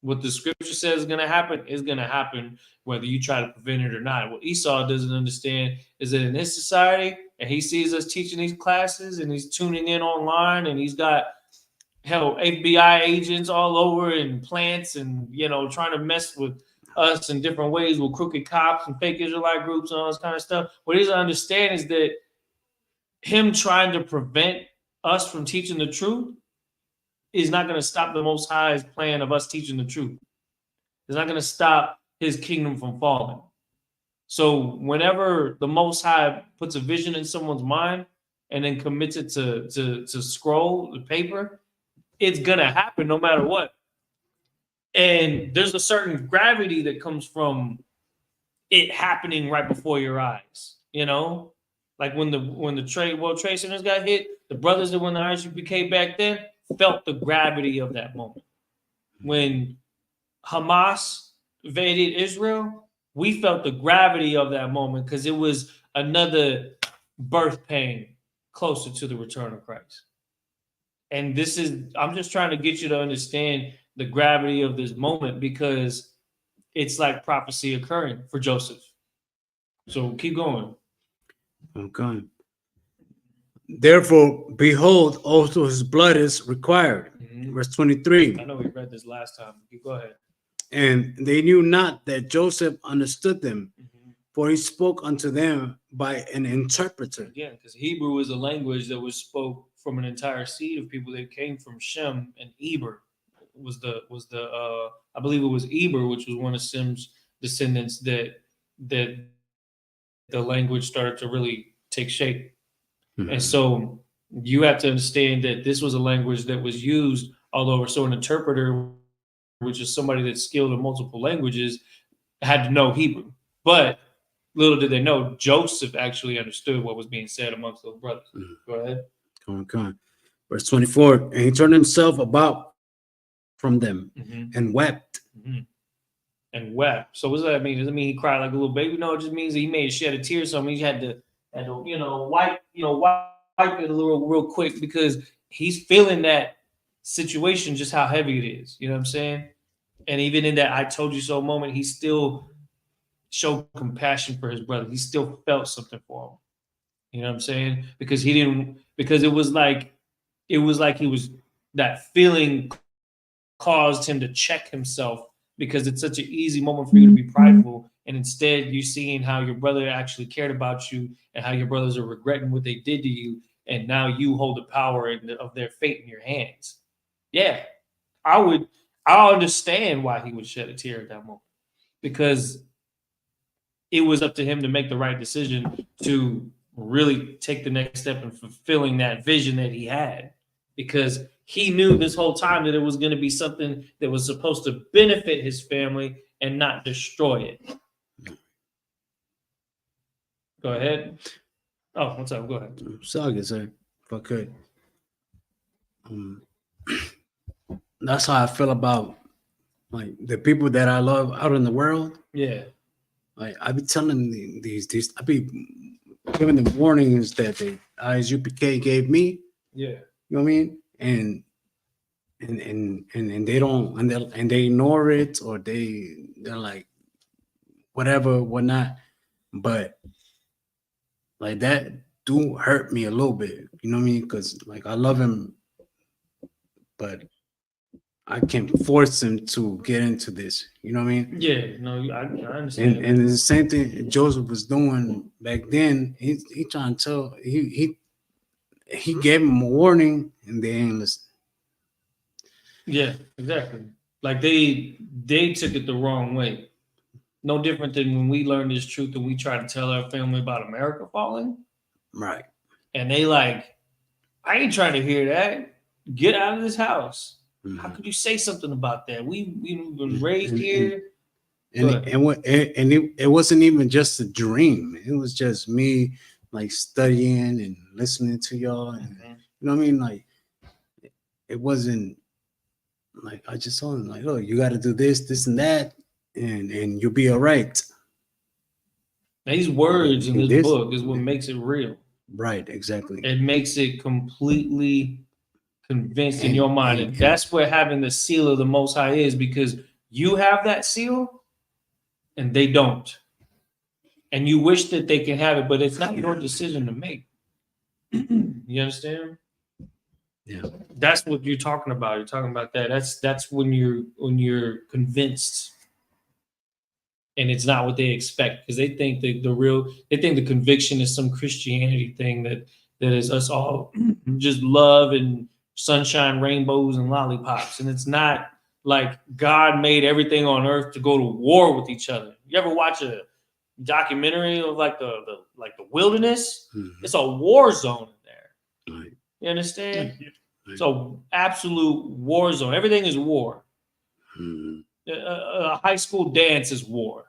What the scripture says is going to happen is going to happen, whether you try to prevent it or not. What Esau doesn't understand is that in his society, and he sees us teaching these classes, and he's tuning in online, and he's got FBI agents all over and plants, and trying to mess with us in different ways with crooked cops and fake Israelite groups and all this kind of stuff. What he doesn't understand is that him trying to prevent us from teaching the truth is not going to stop the Most High's plan of us teaching the truth. It's not going to stop his kingdom from falling. So whenever the Most High puts a vision in someone's mind and then commits it to scroll the paper, it's going to happen no matter what. And there's a certain gravity that comes from it happening right before your eyes, Like when the World Trade Centers got hit, the brothers that won the Isupk back then felt the gravity of that moment. When Hamas invaded Israel, we felt the gravity of that moment because it was another birth pain closer to the return of Christ. And I'm just trying to get you to understand the gravity of this moment, because it's like prophecy occurring for Joseph. So keep going. Okay. Therefore, behold, also his blood is required. Verse 23. I know we read this last time. You go ahead. And they knew not that Joseph understood them, for he spoke unto them by an interpreter. Again, because Hebrew is a language that was spoke from an entire seed of people that came from Shem and Eber. I believe it was Eber, which was one of Sem's descendants, that the language started to really take shape. Mhm. And so you have to understand that this was a language that was used all over. So an interpreter, which is somebody that's skilled in multiple languages, had to know Hebrew. But little did they know, Joseph actually understood what was being said amongst those brothers. Mhm. Go ahead. Come on. Verse 24. And he turned himself about from them and wept. And wept. So what does that mean? Does it mean he cried like a little baby? No, it just means that he may shed a tear. So he had to wipe it a little real quick because he's feeling that situation, just how heavy it is. You know what I'm saying? And even in that "I told you so" moment, he still showed compassion for his brother. He still felt something for him. You know what I'm saying? Because it was like he was, that feeling caused him to check himself because it's such an easy moment for you to be prideful. And instead, you're seeing how your brother actually cared about you and how your brothers are regretting what they did to you. And now you hold the power of their fate in your hands. Yeah, I understand why he would shed a tear at that moment, because it was up to him to make the right decision to really take the next step in fulfilling that vision that he had, because he knew this whole time that it was going to be something that was supposed to benefit his family and not destroy it. Go ahead. Oh, what's up? Go ahead. Sorry, sir, if I could. That's how I feel about like the people that I love out in the world. Yeah. Like I be telling these I be giving them warnings that the Isupk gave me. Yeah. You know what I mean? And they don't, and they ignore it, or they're like whatever, whatnot. But like that do hurt me a little bit. You know what I mean? Because like I love him, but I can't force him to get into this. You know what I mean? Yeah. No, I understand. And the same thing Joseph was doing back then. He trying to tell he gave him a warning, and they ain't listen. Yeah, exactly. Like they took it the wrong way. No different than when we learn this truth and we try to tell our family about America falling. Right. And they like, I ain't trying to hear that. Get out of this house. How could you say something about that? We been raised here. It wasn't even just a dream. It was just me like studying and listening to y'all, and you know what I mean? Like it wasn't like I just told him like, oh, you got to do this, and that, and you'll be all right. These words in this This- book is what makes it real. Right, exactly. It makes it completely convinced in And- your mind. and- And that's where having the seal of the Most High is, because you have that seal and they don't. And you wish that they can have it, but it's not your decision to make. You understand? Yeah. That's what you're talking about. You're talking about that. That's when you're convinced, and it's not what they expect, because they think that they think the conviction is some Christianity thing that is us all just love and sunshine, rainbows, and lollipops. And it's not. Like God made everything on earth to go to war with each other. You ever watch a documentary of like the wilderness? It's a war zone in there. Right. You understand? It's an absolute war zone. Everything is war. A high school dance is war.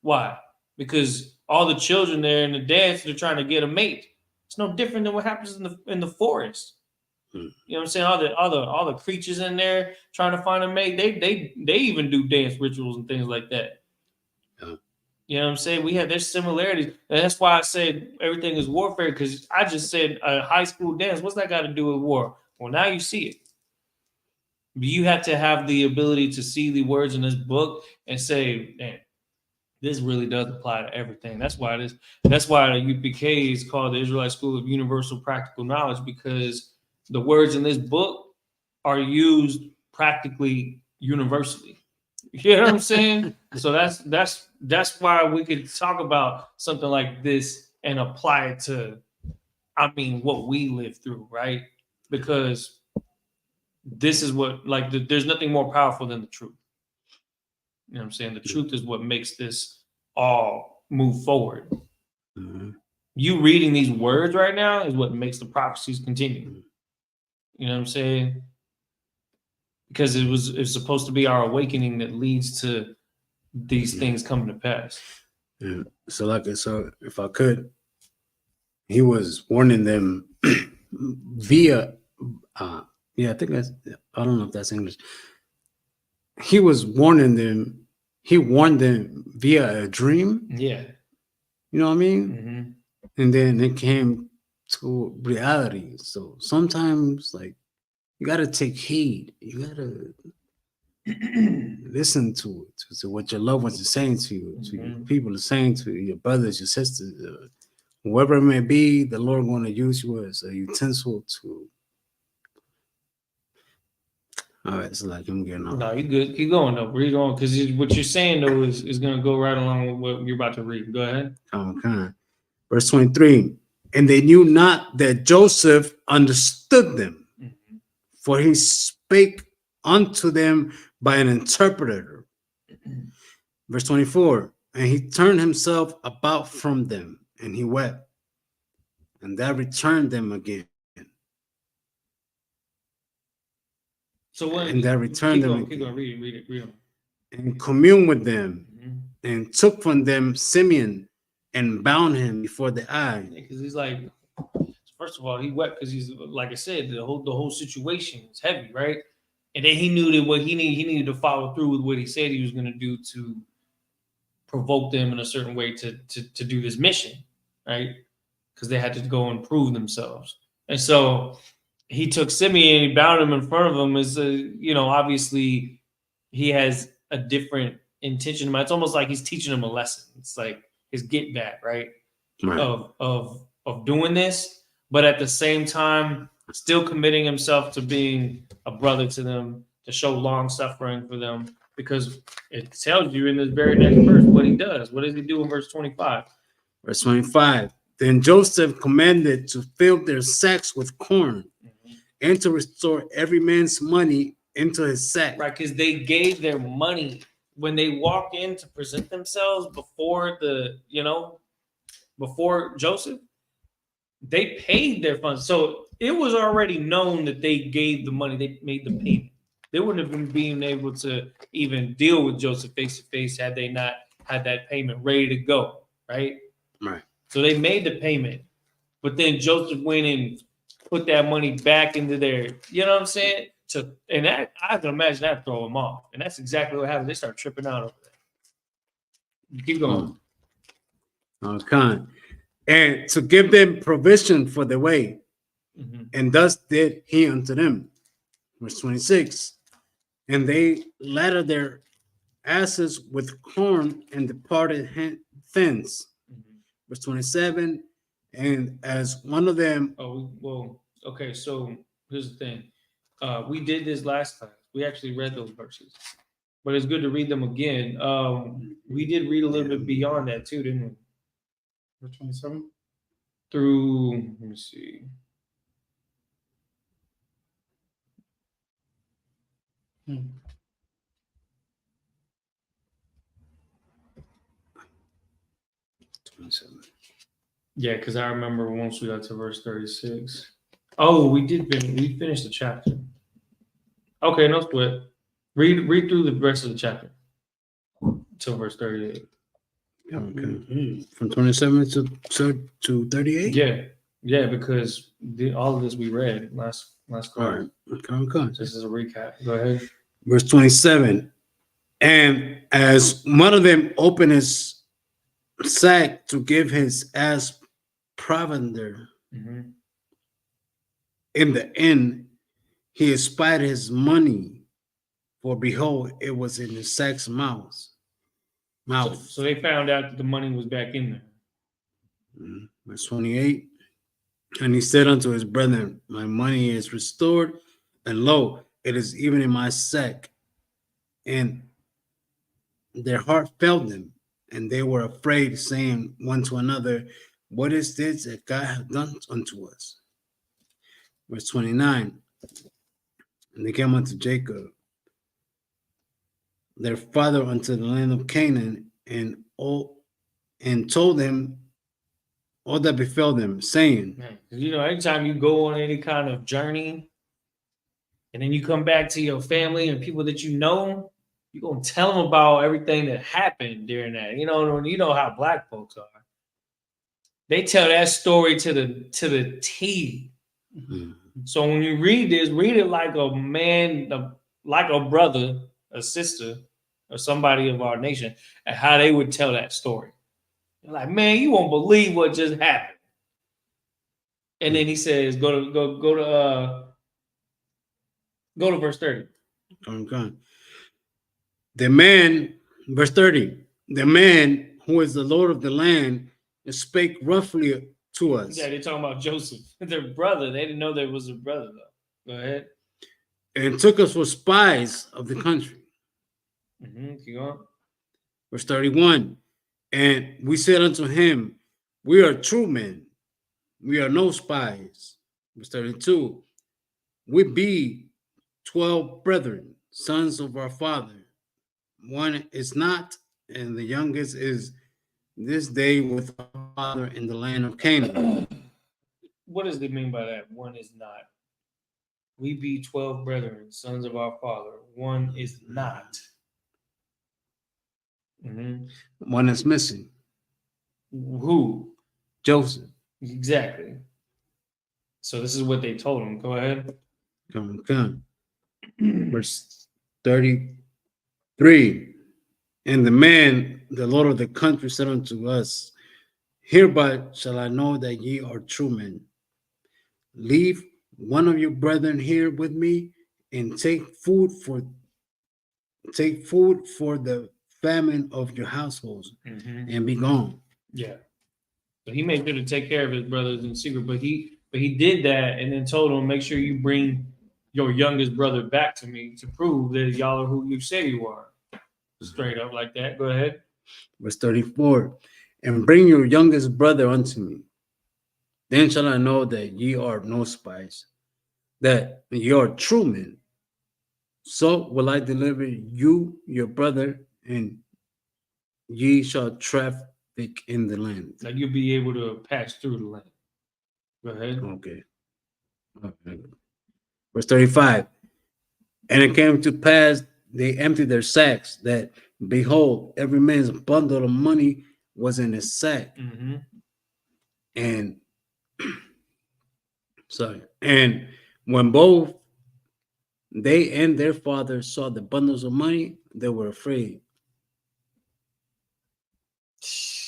Why? Because all the children there in the dance, they're trying to get a mate. It's no different than what happens in the forest. You know what I'm saying? All the creatures in there trying to find a mate. They even do dance rituals and things like that. Yeah. You know what I'm saying? There's similarities, and that's why I said everything is warfare. Because I just said a high school dance. What's that got to do with war? Well, now you see it. You have to have the ability to see the words in this book and say, "Man, this really does apply to everything." That's why the UPK is called the Israelite School of Universal Practical Knowledge, because the words in this book are used practically universally. You know what I'm saying? So that's why we could talk about something like this and apply it to, what we live through, right? Because this is what, there's nothing more powerful than the truth. You know what I'm saying? The truth is what makes this all move forward. You reading these words right now is what makes the prophecies continue. You know what I'm saying? Because it's supposed to be our awakening that leads to these things coming to pass. Yeah. So if I could, he was warning them via I think I don't know if that's English. He was warning them, he warned them via a dream. Yeah. You know what I mean? Mm-hmm. And then it came to reality. So sometimes like you gotta take heed. You gotta listen to what your loved ones are saying to you, to your people are saying to you, your brothers, your sisters, whoever it may be. The Lord going to use you as a utensil to. All right, so like I'm getting off. No, you good. Keep going though. Read on, because what you're saying though is going to go right along with what you're about to read. Go ahead. Okay. Verse 23. And they knew not that Joseph understood them, for he spake unto them by an interpreter. Verse 24. And he turned himself about from them, and he wept, and that returned them again. So when And that returned them keep going, read it. And communed with them, and took from them Simeon and bound him before the eye. Because he's like, first of all, he wept because he's, like I said, the whole situation is heavy, right? And then he knew that what he needed to follow through with what he said he was going to do to provoke them in a certain way to do this mission, right? Because they had to go and prove themselves. And so he took Simeon and he bound him in front of him. Obviously he has a different intention. It's almost like he's teaching him a lesson. It's like his get back, right? Of doing this, but at the same time, still committing himself to being a brother to them, to show long suffering for them, because it tells you in this very next verse what he does. What does he do in verse 25? Verse 25. Then Joseph commanded to fill their sacks with corn and to restore every man's money into his sack. Right, because they gave their money when they walk in to present themselves before before Joseph. They paid their funds. So it was already known that they gave the money, they made the payment. They wouldn't have been being able to even deal with Joseph face to face had they not had that payment ready to go, right? Right. So they made the payment, but then Joseph went and put that money back into their, you know what I'm saying? And that, I can imagine that throw them off. And that's exactly what happened. They start tripping out over that. Keep going. Okay. And to give them provision for the way, and thus did he unto them. Verse 26. And they laddered their asses with corn and departed thence. Verse 27. And as one of them. Oh, well, okay. So here's the thing. We did this last time. We actually read those verses, but it's good to read them again. We did read a little bit beyond that too, didn't we? Verse 27. Through, let me see. Yeah, because I remember once we got to verse 36. Oh, we finished the chapter. Okay, no split. Read through the rest of the chapter till verse 38. Okay. From 27 to 38? Yeah, because all of this we read last class. All right. Okay. This is a recap. Go ahead. Verse 27. And as one of them opened his sack to give his ass provender in the inn, he espied his money, for behold, it was in his sack's mouth. So they found out that the money was back in there. Verse 28. And he said unto his brethren, my money is restored, and lo, it is even in my sack. And their heart failed them, and they were afraid, saying one to another, what is this that God hath done unto us? Verse 29. And they came unto Jacob, their father, unto the land of Canaan, and told him all that befell them, saying, Man, you know, anytime you go on any kind of journey and then you come back to your family and people that you know, you're gonna tell them about everything that happened during that. You know how black folks are. They tell that story to the T. mm, So when you read this, read it like a man, like a brother, a sister, or somebody of our nation, and how they would tell that story. Like, man, you won't believe what just happened. And then he says, go to verse 30. okay. The man, verse 30, the man who is the Lord of the land spake roughly to us Yeah, they're talking about Joseph, their brother. They didn't know there was a brother though. Go ahead. and took us for spies of the country. Keep going. Verse 31, and we said unto him, we are true men, we are no spies. Verse 32, we be 12 brethren, sons of our father. One is not, and the youngest is this day with our father in the land of Canaan. What does it mean by that? One is not. We be 12 brethren, sons of our father. One is not. One is missing, Who? Joseph. Exactly. So this is what they told him. Go ahead. Come. Verse 33. And the man, the Lord of the country, said unto us, hereby shall I know that ye are true men. Leave one of your brethren here with me, and take food for the famine of your households, and be gone. Yeah. So he made sure to take care of his brothers in secret, but he did that and then told them, make sure you bring your youngest brother back to me to prove that y'all are who you say you are. Straight up like that. Go ahead. Verse 34. And bring your youngest brother unto me. Then shall I know that ye are no spies, that ye are true men. So will I deliver you your brother, and ye shall traffic in the land. Like you'll be able to pass through the land. Go ahead. Okay. Verse 35. And it came to pass, they emptied their sacks, that behold, every man's bundle of money was in his sack. And and when both they and their father saw the bundles of money, they were afraid.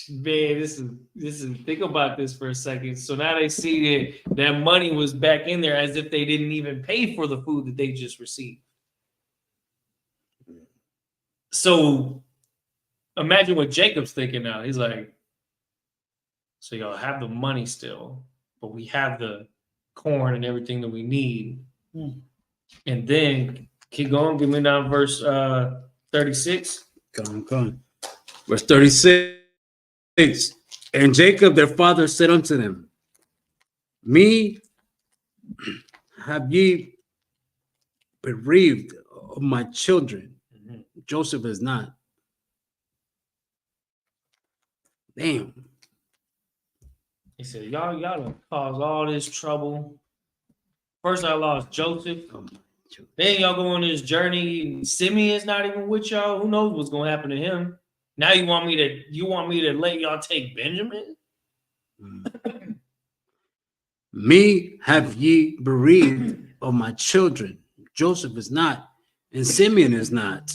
Man, this is think about this for a second. So now they see that money was back in there as if they didn't even pay for the food that they just received. So imagine what Jacob's thinking now. He's like, so y'all have the money still, but we have the corn and everything that we need. And then keep going, give me down verse 36. Come on. Verse 36. And Jacob, their father, said unto them, me have ye bereaved of my children. Joseph is not. Damn. He said, y'all done caused all this trouble. First I lost Joseph. Then y'all go on this journey. Simeon's not even with y'all. Who knows what's gonna happen to him? Now you want me to let y'all take Benjamin? Me have ye bereaved of my children. Joseph is not, and Simeon is not.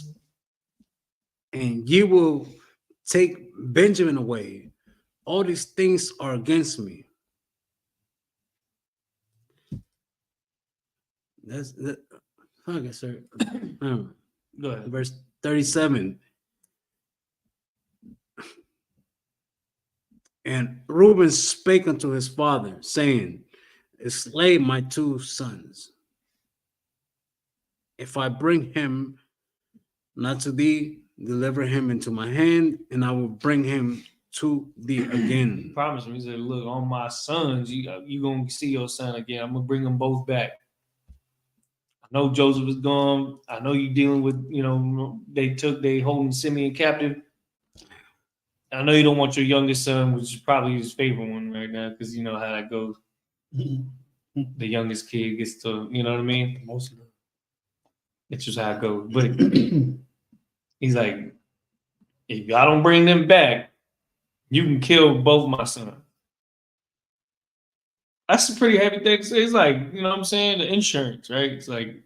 And ye will take Benjamin away. All these things are against me. That's okay, sir. Go ahead. Verse 37. And Reuben spake unto his father, saying, slay my two sons. If I bring him not to thee, deliver him into my hand, and I will bring him to thee again. He promised me. He said, look, on my sons, you gonna see your son again. I'm gonna bring them both back. I know Joseph is gone. I know you dealing with, they holding Simeon captive. I know you don't want your youngest son, which is probably his favorite one right now, because you know how that goes. The youngest kid gets to, you know what I mean? Most of It's just how it goes. But he's like, if y'all don't bring them back, you can kill both my sons. That's a pretty heavy thing to say. It's like, you know what I'm saying? The insurance, right? It's like,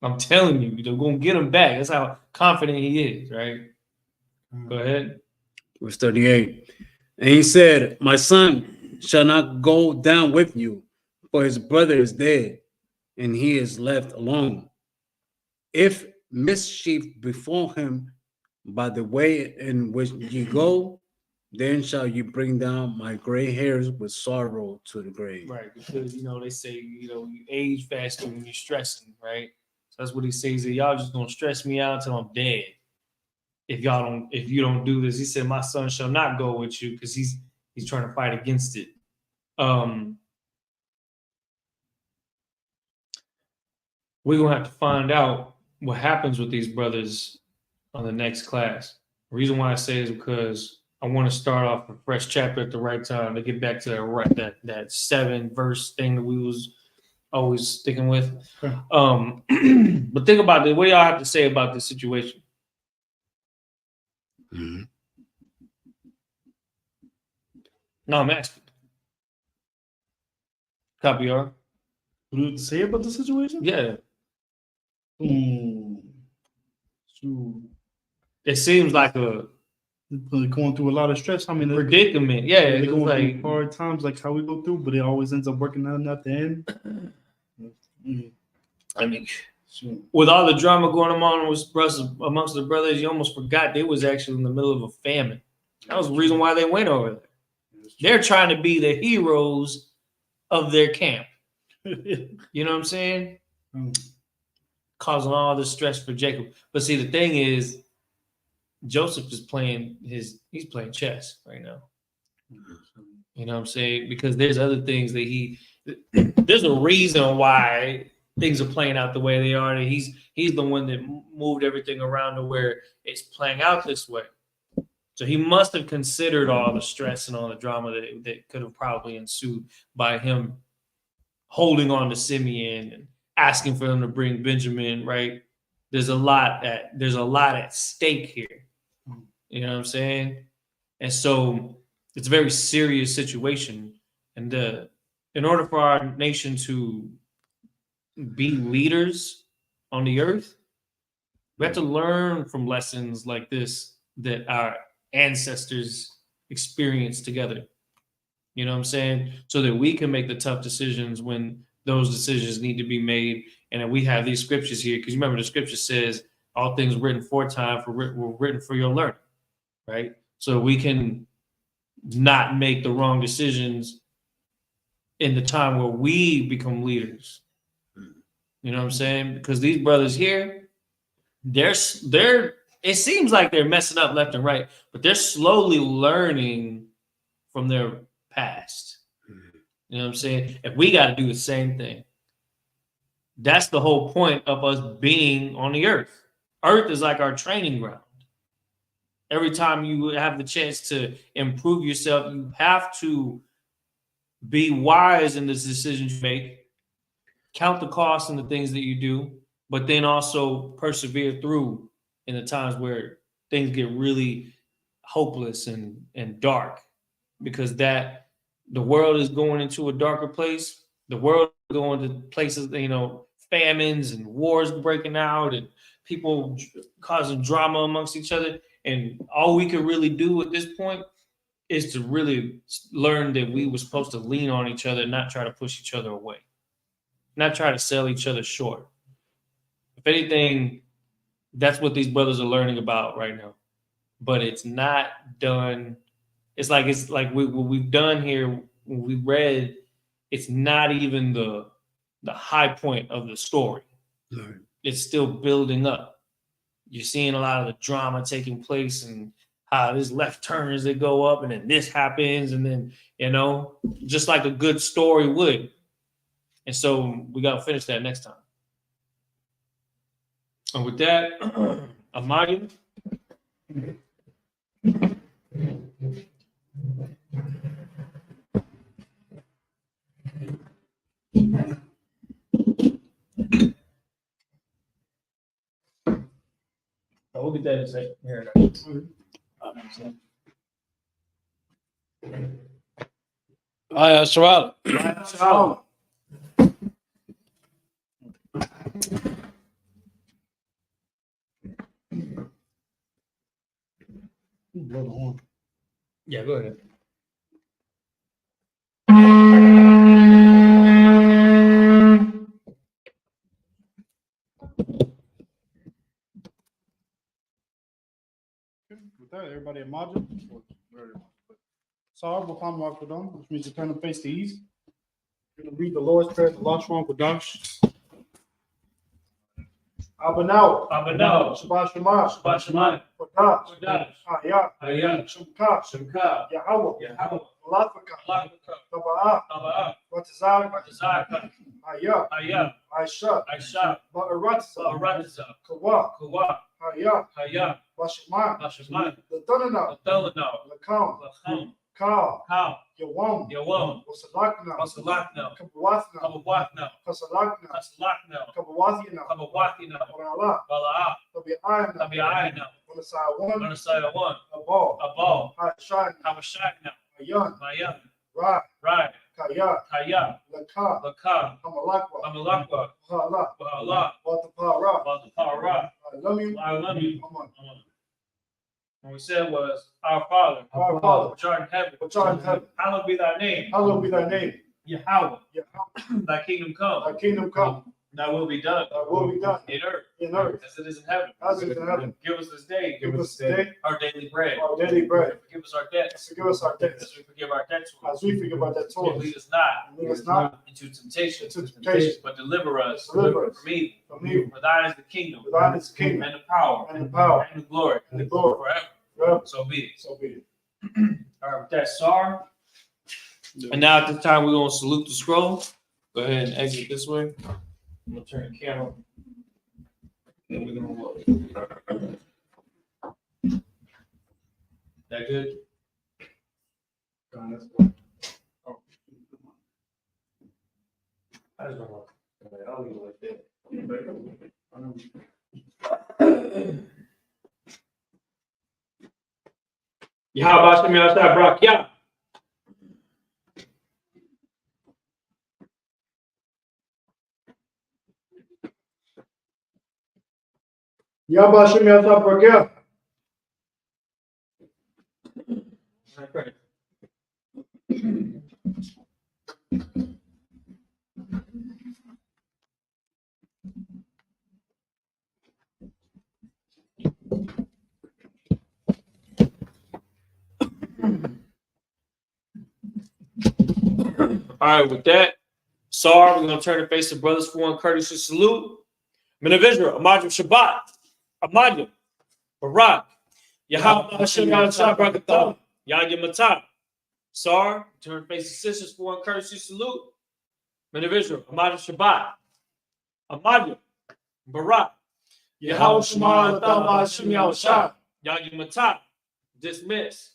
I'm telling you, they're going to get him back. That's how confident he is, right? Go ahead. Verse 38. And he said, my son shall not go down with you, for his brother is dead, and he is left alone. If mischief befall him by the way in which ye go, then shall you bring down my gray hairs with sorrow to the grave. Right, because, you know, they say, you know, you age faster when you're stressing, right? So that's what he says, that y'all just going to stress me out until I'm dead. If you don't do this, he said, my son shall not go with you, because he's trying to fight against it. We're gonna have to find out what happens with these brothers on the next class. The reason why I say is because I want to start off a fresh chapter at the right time to get back to that 7-verse thing that we was always sticking with. Okay. But think about it. What do y'all have to say about this situation? Mhm. No, I'm asking. Copy, y'all. What do you have to say about the situation? Yeah. So, It seems like a they're going through a lot of stress. I mean, predicament. Yeah, they're it's going like through hard times, like how we go through, but it always ends up working out at the end. I mean, So, with all the drama going on amongst the brothers, you almost forgot they was actually in the middle of a famine. That was the reason why they went over there. They're trying to be the heroes of their camp. You know what I'm saying? Causing all this stress for Jacob. But see, the thing is, Joseph is he's playing chess right now. You know what I'm saying? Because there's other things that there's a reason why things are playing out the way they are. And he's the one that moved everything around to where it's playing out this way. So he must have considered all the stress and all the drama that could have probably ensued by him holding on to Simeon and asking for him to bring Benjamin, right? There's a lot at stake here. You know what I'm saying? And so it's a very serious situation. And in order for our nation to be leaders on the earth, we have to learn from lessons like this that our ancestors experienced together. You know what I'm saying? So that we can make the tough decisions when those decisions need to be made. And that we have these scriptures here, because remember the scripture says all things written for time were written for your learning, right? So we can not make the wrong decisions in the time where we become leaders. You know what I'm saying? Because these brothers here, they're it seems like they're messing up left and right, but they're slowly learning from their past. You know what I'm saying? If we got to do the same thing, that's the whole point of us being on the earth. Earth is like our training ground. Every time you have the chance to improve yourself, you have to be wise in the decisions you make, count the costs and the things that you do, but then also persevere through in the times where things get really hopeless and dark, because the world is going into a darker place. The world is going to places, famines and wars breaking out and people causing drama amongst each other. And all we can really do at this point is to really learn that we were supposed to lean on each other, not try to push each other away, not try to sell each other short. If anything, that's what these brothers are learning about right now. But it's not done. It's like what we've done here, when we read, it's not even the high point of the story. Right. It's still building up. You're seeing a lot of the drama taking place and how there's left turns that go up and then this happens and then, just like a good story would. And so we got to finish that next time. And with that, Amaya. We'll get that in a second. Here. Shalom. Shalom. Yeah, go ahead. With that, everybody a module? Sar Bukam Wakadam, which means to turn and face the east. We're going to read the Lord's Prayer, the Last one, Kodash. Abanao. Abanao. Shabbat Shema. Shabbat Shema. Kodash. Kodash. Hayat. Hayat. Shemka. Shemka. Yahweh. Yahweh. Lafaka. Lafaka. Taba'ah. Taba'ah. Watazak. Watazak. Hayat. Hayat. Aisha. Aisha. Ba'aratza. Ba'aratza. Kawa. Kawa. Hayat. Hayat. Bashema. Bashema. Latanana. Athelano. Lakam. Lacham. Ka. How? Yawam. Yawam. Wasalakna. Wasalakna. Kabawathna. Kabawatna. Kasalakna. Kasalakna. Kabawathina. Kabawathina. Orala. Balaa. Tabi'ayna. Tabi'ayna. Wanasawan. Manasaya one. Abal. Abal. Hashayna. Habashakna. Ayan. Mayan. Ra. Right. Kaya. Kaya. Laka. Laka. Hamalakwa. Amalakwa. Hala. Bahala. Watapara. Baltapara. I love you. I love you. Come on. What we said was, Our Father, Our Father, which art in heaven, which art in heaven, hallowed be thy name. hallowed be thy name. Yahweh, Yahweh. thy kingdom come. Thy kingdom come. Thy will be done. Thy will be done In earth, in earth as it is in heaven. as it is in heaven. Give us this day. Give us today our daily bread. our daily bread. And forgive us our debts. Forgive us our debts As we forgive our debtors. as we forgive our And debtors. lead us not And lead us not into temptation, into temptation, but deliver us Deliver us from evil. from evil. For thine is the kingdom, For thine is the kingdom and the power, and the power and the glory, and the glory forever. forever. So be it. So be it. All right, with that, Sar. And now at this time, we're going to salute the scroll. Go ahead and exit this way. I'm going to turn the camera. And we're going to look. That good? Oh. I just don't want to. I'll leave it like that. Yahweh Hashem Yahshua Barak Yah. Yahweh Hashem Yahshua Barak. All right, with that, Sar, we're going to turn and face the brothers for one courtesy salute. Men of Israel, Amadim Shabbat, Amadim, Barak, Yahweh Hashem Yahshua Barak Yahya Matah. Sar, turn and face the sisters for one courtesy salute. Men of Israel, Amadim Shabbat, Amadim, Barak, Yahweh Shema Hashem Yahshua Yahya Matah. Dismiss.